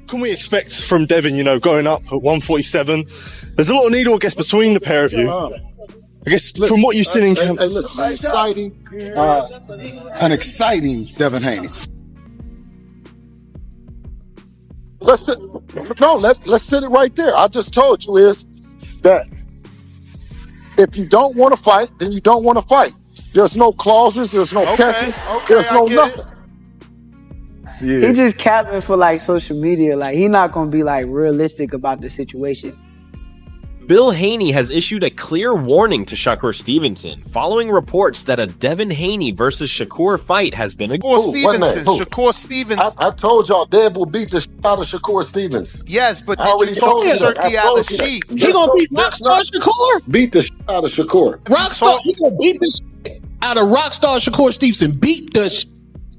can we expect from Devin, you know, going up at 147? There's a lot of needle, I guess, between the pair of you. I guess from what you've seen in camp. Listen, an exciting Devin Haney. Let's sit it right there. I just told you is that if you don't want to fight, then you don't want to fight. There's no clauses, there's no catches, there's no nothing. Yeah. He just capping for like social media. Like he not gonna be like realistic about the situation. Bill Haney has issued a clear warning to Shakur Stevenson following reports that a Devin Haney versus Shakur fight has been Shakur Stevenson. I told y'all Dev will beat the shit out of Shakur Stevenson. Yes, but did you talk to turkey out of sheep? He gonna beat Rockstar Shakur? Beat the shit out of Shakur. Rockstar, he gonna beat the shit out of Rockstar Shakur Stevenson. Beat the shit.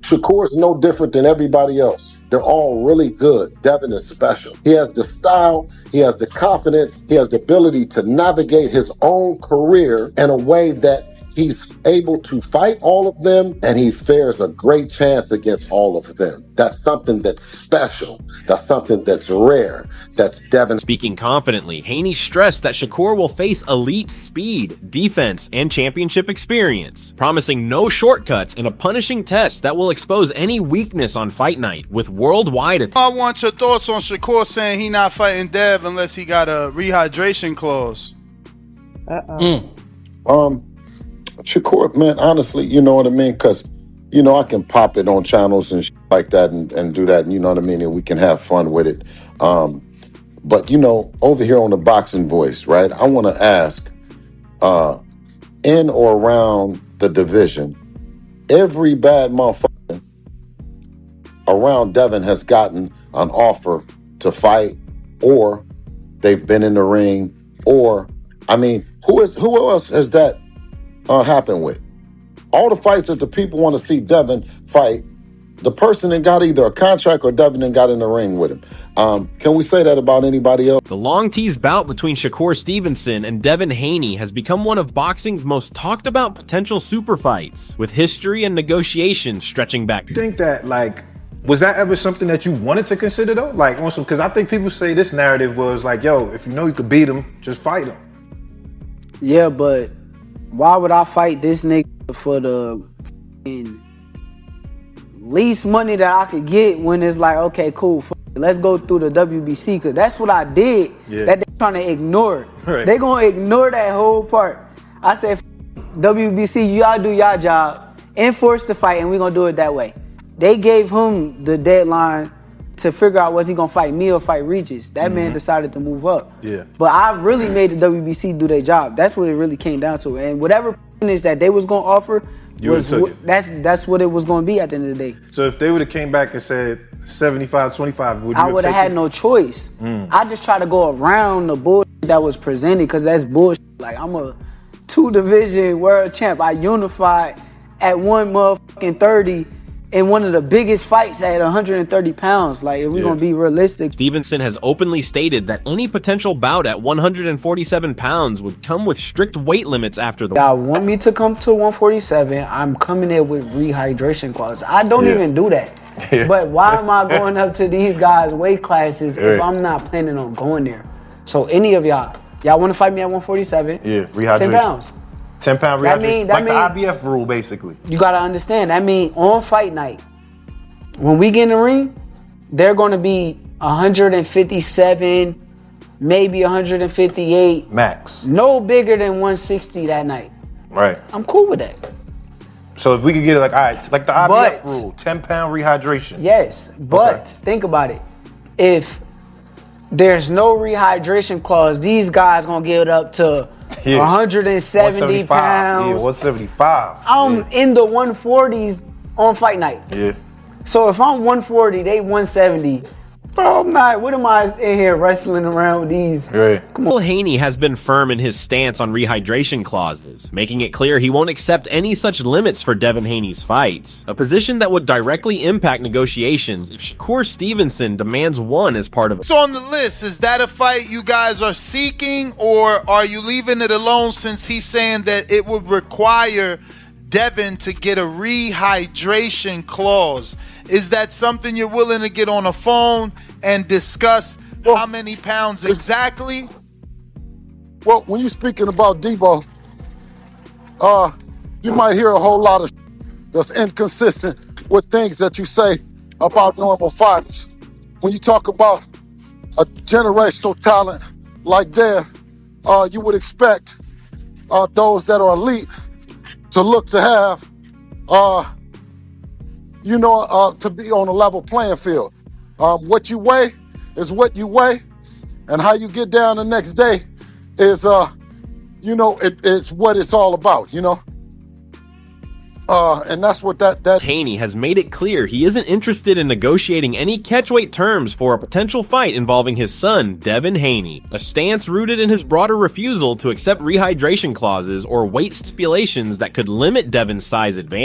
Shakur's no different than everybody else. They're all really good. Devin is special. He has the style, he has the confidence, he has the ability to navigate his own career in a way that he's able to fight all of them, and he fares a great chance against all of them. That's something that's special. That's something that's rare. That's Devin. Speaking confidently, Haney stressed that Shakur will face elite speed, defense, and championship experience, promising no shortcuts and a punishing test that will expose any weakness on fight night with worldwide attention. I want your thoughts on Shakur saying he not fighting Dev unless he got a rehydration clause. Shakur, man, honestly, you know what I mean? Because, you know, I can pop it on channels and like that and do that, and you know what I mean? And we can have fun with it. But, you know, over here on the Boxing Voice, right, I want to ask, in or around the division, every bad motherfucker around Devin has gotten an offer to fight, or they've been in the ring, or, I mean, who else has that happen with? All the fights that the people want to see Devin fight, the person that got either a contract or Devin and got in the ring with him. Can we say that about anybody else? The long-teased bout between Shakur Stevenson and Devin Haney has become one of boxing's most talked about potential super fights, with history and negotiations stretching back. You think that, like, was that ever something that you wanted to consider though? Like, also, because I think people say this narrative was like, yo, if you know you could beat him, just fight him. Yeah, but why would I fight this nigga for the least money that I could get when it's like, okay, cool, let's go through the WBC, because that's what I did. Yeah. That they trying to ignore. Right. They gonna ignore that whole part. I said, WBC, y'all do y'all job, enforce the fight, and we gonna do it that way. They gave him the deadline to figure out was he gonna fight me or fight Regis. That man decided to move up. Yeah. But I really made the WBC do their job. That's what it really came down to. And whatever percentage that they was gonna offer, that's what it was gonna be at the end of the day. So if they would have came back and said 75-25, would you I would have had no choice. I just try to go around the bullshit that was presented, because that's bullshit. Like, I'm a 2-division world champ. I unified at 130 in one of the biggest fights at 130 pounds. Like, if we're going to be realistic. Stevenson has openly stated that any potential bout at 147 pounds would come with strict weight limits after the... Y'all want me to come to 147, I'm coming in with rehydration clause. I don't even do that. But why am I going up to these guys' weight classes if I'm not planning on going there? So any of y'all want to fight me at 147? Yeah, rehydration. 10 pounds. 10-pound rehydration. That like the IBF rule, basically. You got to understand, that means on fight night, when we get in the ring, they're going to be 157, maybe 158. Max. No bigger than 160 that night. Right. I'm cool with that. So if we could get it like, all right, like the IBF rule, 10-pound rehydration. Yes, but think about it. If there's no rehydration clause, these guys going to get it up to 170 pounds. Yeah, 175. I'm in the 140s on fight night. Yeah. So if I'm 140, they 170. Bro, what am I in here wrestling around with these? Right. Come on. Bill Haney has been firm in his stance on rehydration clauses, making it clear he won't accept any such limits for Devin Haney's fights, a position that would directly impact negotiations if Shakur Stevenson demands one as part of it. So on the list, is that a fight you guys are seeking, or are you leaving it alone since he's saying that it would require Devin to get a rehydration clause. Is that something you're willing to get on the phone and discuss how many pounds exactly? Well, when you're speaking about Debo, you might hear a whole lot of that's inconsistent with things that you say about normal fighters. When you talk about a generational talent like Dev, you would expect those that are elite to look to have, to be on a level playing field. What you weigh is what you weigh, and how you get down the next day is, it's what it's all about, and that's what that Haney has made it clear he isn't interested in negotiating any catchweight terms for a potential fight involving his son, Devin Haney, a stance rooted in his broader refusal to accept rehydration clauses or weight stipulations that could limit Devin's size advantage.